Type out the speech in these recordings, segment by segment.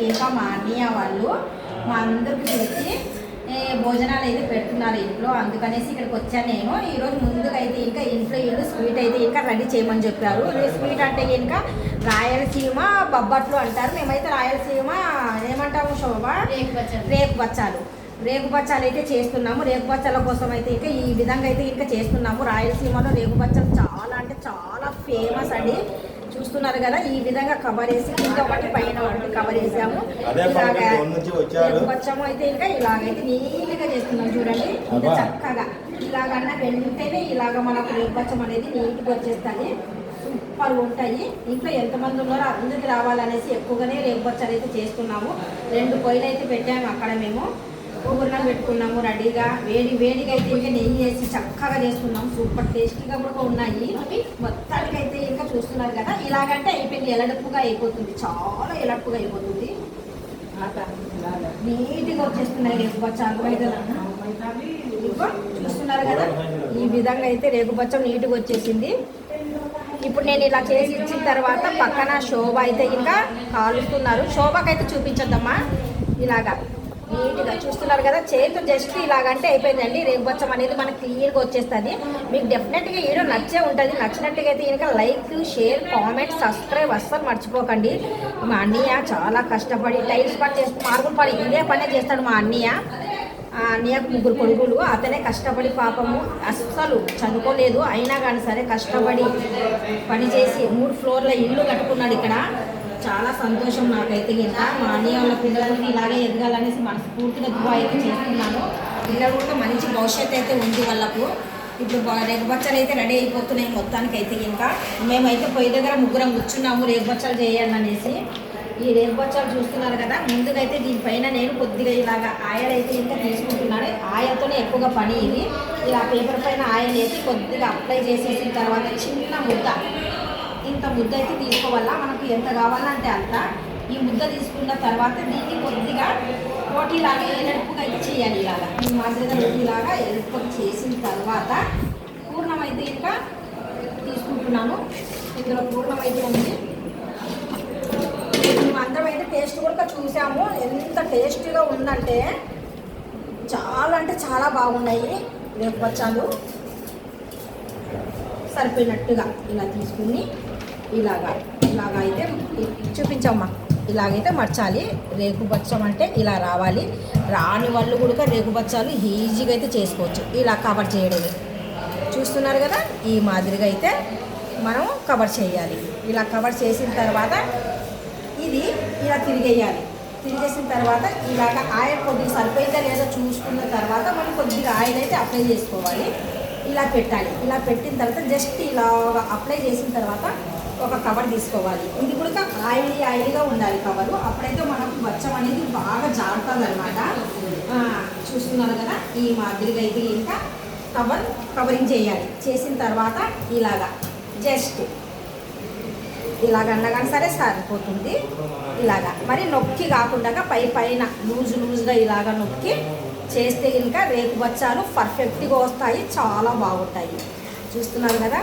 ఇంకా మా అన్నయ్య వాళ్ళు మా అందరికి పిలిచి భోజనాలు అయితే పెడుతున్నారు ఇంట్లో. అందుకనేసి ఇక్కడికి వచ్చాను నేను. ఈరోజు ముందుగా అయితే ఇంకా ఇంట్లో ఇల్లు స్వీట్ అయితే ఇంకా రెడీ చేయమని చెప్పారు. స్వీట్ అంటే ఇంకా రాయలసీమ బొబ్బట్లు అంటారు, మేమైతే రాయలసీమ ఏమంటాము శోభ రేకు బచ్చాలు. రేగు బచ్చాలు అయితే చేస్తున్నాము. రేగు బచ్చాల కోసం అయితే ఇంకా ఈ విధంగా అయితే ఇంకా చేస్తున్నాము. రాయలసీమలో రేగు బచ్చాలు చాలా అంటే చాలా ఫేమస్ అండి. చూస్తున్నారు కదా, ఈ విధంగా కవర్ వేసి కింద ఒకటి పైన ఒకటి కవర్ వేసాము. ఇలాగా వచ్చాము అయితే ఇంకా ఇలాగైతే నీట్గా చేస్తున్నాం. చూడండి ఇంత చక్కగా ఇలాగన్నా వెంటనే ఇలాగ మనకు రేపచ్చం అనేది నీట్గా వచ్చేస్తుంది. సూపర్గా ఉంటాయి. ఇంట్లో ఎంతమంది ఉన్నారో అందరికి రావాలనేసి ఎక్కువగానే రేపచ్చలు అయితే చేస్తున్నాము. 2 పొయ్యిలు అయితే పెట్టాము అక్కడ. మేము ఊగురునాలు పెట్టుకున్నాము రెడీగా. వేడిగా అయితే ఇంకా నెయ్యి వేసి చక్కగా చేస్తున్నాము. సూపర్ టేస్టీగా కూడా ఉన్నాయి. మొత్తానికి అయితే ఇంకా చూస్తున్నారు కదా, ఇలాగంటే అయిపోయింది. ఎలడుపుగా అయిపోతుంది, చాలా ఎలడుపుగా అయిపోతుంది. నీట్గా వచ్చేస్తున్నాయి రేగు బచ్చాలు. చూస్తున్నారు కదా, ఈ విధంగా అయితే రేగు బచ్చం నీట్గా వచ్చేసింది. ఇప్పుడు నేను ఇలా చేసి ఇచ్చిన తర్వాత పక్కన శోభ అయితే ఇంకా కాలుస్తున్నారు. శోభకైతే చూపించద్దమ్మా. ఇలాగా నీట్గా చూస్తున్నారు కదా, చేతితో జస్ట్ ఇలాగంటే అయిపోయిందండి. రేగు బచ్చం అనేది మనకి క్లియర్గా వచ్చేస్తుంది. మీకు డెఫినెట్గా వీడియో నచ్చే ఉంటుంది. నచ్చినట్టుగా అయితే ఇంకా లైక్, షేర్, కామెంట్, సబ్స్క్రైబ్ అస్సలు మర్చిపోకండి. మా అన్నయ్య చాలా కష్టపడి టైల్స్ పని చేస్తూ మార్బుల్ పని ఇదే పనే చేస్తాడు మా అన్నయ్య. అన్నయ్యకు 3 కొడుకులు. అతనే కష్టపడి పాపము అస్సలు చదువుకోలేదు, అయినా కానీ సరే కష్టపడి పని చేసి 3 ఫ్లోర్ల ఇల్లు కట్టుకున్నాడు ఇక్కడ. చాలా సంతోషం నాకైతే. ఇంకా మా అన్నయ్య వాళ్ళ పిల్లలకి ఇలాగే ఎదగాలనేసి మనస్ఫూర్తిగా దువా అయితే చేస్తున్నాను. పిల్లలు కూడా మంచి భవిష్యత్తు అయితే ఉంది వాళ్ళకు. ఇప్పుడు రేగు బచ్చాలు అయితే రెడీ అయిపోతున్నాయి మొత్తానికి అయితే. ఇంకా మేమైతే పొయ్యి దగ్గర 3 కూర్చున్నాము రేగు బచ్చాలు చేయాలి అనేసి. ఈ రేగు బచ్చాలు చూస్తున్నారు కదా, ముందుగా అయితే దీనిపైన నేను కొద్దిగా ఇలాగ ఆయిల్ అయితే ఇంకా తీసుకుంటున్నాను. ఆయిల్తోనే ఎక్కువగా పని ఇది. ఇలా పేపర్ పైన ఆయిల్ వేసి కొద్దిగా అప్లై చేసేసిన తర్వాత చిన్న ముద్ద, ఇంత ముద్ద అయితే తీసుకోవాలా. మనకు ఎంత కావాలంటే అంత. ఈ ముద్ద తీసుకున్న తర్వాత దీన్ని కొద్దిగా రోటీలాగా ఎలుపుగా అయితే చేయాలి. ఇలాగా ఈ మాదిరిగా రోటీలాగా ఎలుపుగా చేసిన తర్వాత పూర్ణం అయితే ఇంకా తీసుకుంటున్నాను. ఇందులో పూర్ణం అయితే ఉంది. మేము అందరం అయితే టేస్ట్ కూడా చూసాము. ఎంత టేస్టీగా ఉందంటే చాలా అంటే చాలా బాగున్నాయి రేగు బచ్చాలు. సరిపోయినట్టుగా ఇలా తీసుకుని ఇలాగా అయితే చూపించమ్మా. ఇలాగైతే మర్చాలి. రేగు బచ్చం అంటే ఇలా రావాలి. రాని వాళ్ళు కూడా రేగు బచ్చాలు ఈజీగా అయితే చేసుకోవచ్చు. ఇలా కవర్ చేయడమే. చూస్తున్నారు కదా, ఈ మాదిరిగా అయితే మనం కవర్ చేయాలి. ఇలా కవర్ చేసిన తర్వాత ఇది ఇలా తిరిగేయాలి. తిరిగేసిన తర్వాత ఇలాగ ఆయిల్ కొద్దిగా సరిపోయిందా లేదా చూసుకున్న తర్వాత మనం కొద్దిగా ఆయిల్ అయితే అప్లై చేసుకోవాలి. ఇలా పెట్టాలి. ఇలా పెట్టిన తర్వాత జస్ట్ ఇలా అప్లై చేసిన తర్వాత ఒక కవర్ తీసుకోవాలి. ఇది కూడా ఆయిల్గా ఉండాలి కవరు. అప్పుడైతే మనకు బచ్చం అనేది బాగా జారుతుంది అనమాట. చూస్తున్నారు కదా, ఈ మాదిరిగా అయితే ఇంకా కవరింగ్ చేయాలి. చేసిన తర్వాత ఇలాగా జస్ట్ ఇలాగన్నా కానీ సరే సరిపోతుంది. ఇలాగా మరి నొక్కి కాకుండా పైన లూజ్గా ఇలాగ నొక్కి చేస్తే ఇంకా రేగు బచ్చాలు పర్ఫెక్ట్గా వస్తాయి, చాలా బాగుంటాయి. చూస్తున్నారు కదా,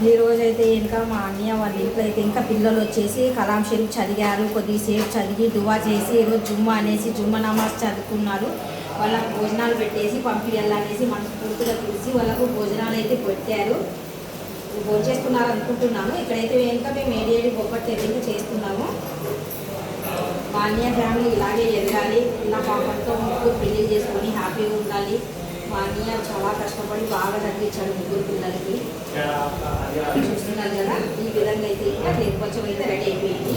ఈరోజైతే ఇంకా మా అన్నయ్య వాళ్ళ ఇంట్లో అయితే ఇంకా పిల్లలు వచ్చేసి కలాం షరీఫ్ చదివారు. కొద్దిసేపు చదివి దువా చేసి ఈరోజు జుమ్మా అనేసి జుమ్మా నమాజ్ చదువుకున్నారు. వాళ్ళకు భోజనాలు పెట్టేసి పంపించాలనేసి మనస్ఫూర్తిగా పిలిచి వాళ్ళకు భోజనాలు అయితే పెట్టారు. భోజేస్తున్నారు అనుకుంటున్నాను. ఇక్కడైతే ఇంకా మేము ఏడేడి బొబ్బట్లు అయితే చేస్తున్నాము. మా అన్నయ్య ఫ్యామిలీ ఇలాగే ఎదగాలి. ఇలా పాపంతో 3 పెళ్లి చేసుకొని హ్యాపీగా ఉండాలి. మా అన్నయ్య చాలా కష్టపడి బాగా చదివించాడు 3 పిల్లలకి. చూస్తున్నారు కదా, ఈ విధంగా అయితే ఇంకా రేగు బచ్చం అయితే రెడీ అయిపోయింది.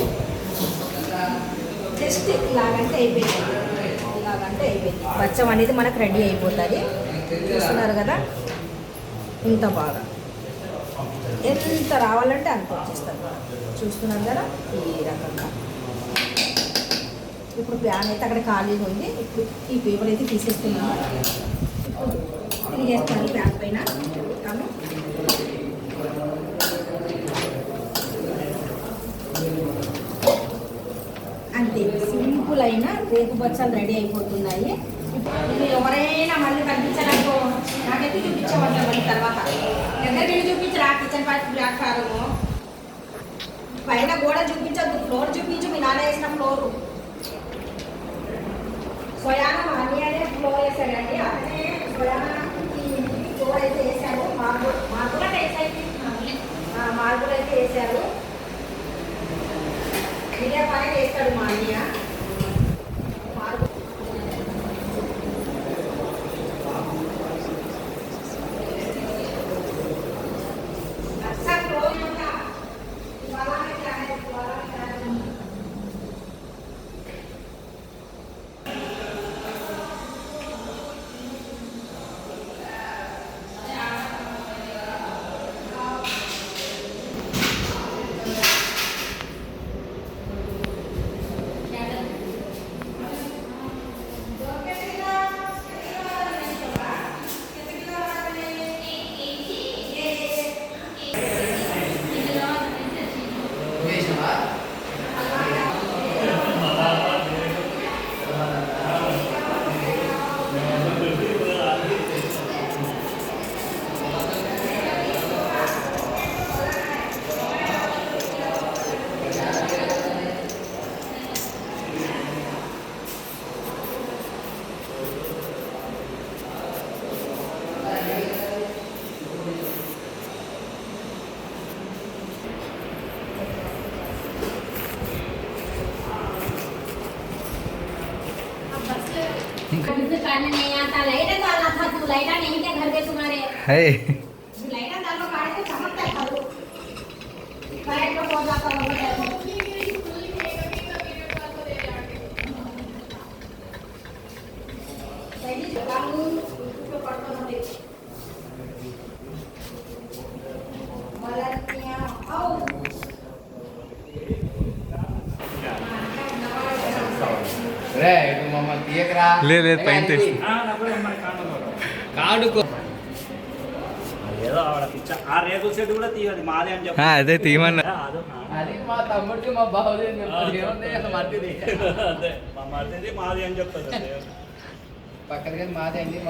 జస్ట్ ఇలాగంటే అయిపోయింది. బచ్చం అనేది మనకు రెడీ అయిపోతుంది. చూస్తున్నారు కదా, ఇంత బాగా ఎంత రావాలంటే అంత వచ్చేస్తుంది. చూస్తున్నారు కదా, ఈ రకంగా. ఇప్పుడు ప్యాన్ అయితే అక్కడ ఖాళీగా ఉంది. ఇప్పుడు ఈ పేపర్ అయితే తీసేస్తున్నాము. తిరిగేస్తాను ప్యాన్ పైన పెడతాము. అంతే సింపుల్ అయిన రేగు బచ్చాలు రెడీ అయిపోతున్నాయి. ఇప్పుడు ఎవరైనా మళ్ళీ కనిపించాలనుకో నాకైతే చూపించమంటారు. మళ్ళీ తర్వాత దగ్గర వెళ్ళి చూపించరా కిచెన్ ప్లాట్ఫారము పైన గోడ చూపించద్దు, ఫ్లోర్ చూపించు. మీ నాన్న వేసిన ఫ్లోర్ స్వయాన మా అన్నయ్యనే ఫ్లోర్ వేసాడండి. అతనే స్వయాన ఫ్లోర్ అయితే వేసాడు. మార్బుల్ అయితే వేసాయి, మార్బుల్ అయితే వేసారు. ఇదే పని వేస్తాడు మా అన్నయ్య. नहीं आता लाइट डाला था तू लाइट नहीं थे घर के तुम्हारे है लाइट डालो काढ़े तो चमकता है खाली करंट को हो जाता है सही कानून को पढ़ता है मलतिया आओ రే ఇటు మమ్మ తీయకరా లేదు పైన తీసి కాడుకో ఏదో ఆవిడ పిచ్చ ఆ రేకుల సెట్ కూడా తీయదు మాదే అని చెప్పి అదే తీయమన్నా అది మా తమ్ముడికి మా బావది అని చెప్తాడు ఏముంది అసలు మట్టిది అదే మా మరిది మాది అని చెప్తాడు పక్కన మాదే అండి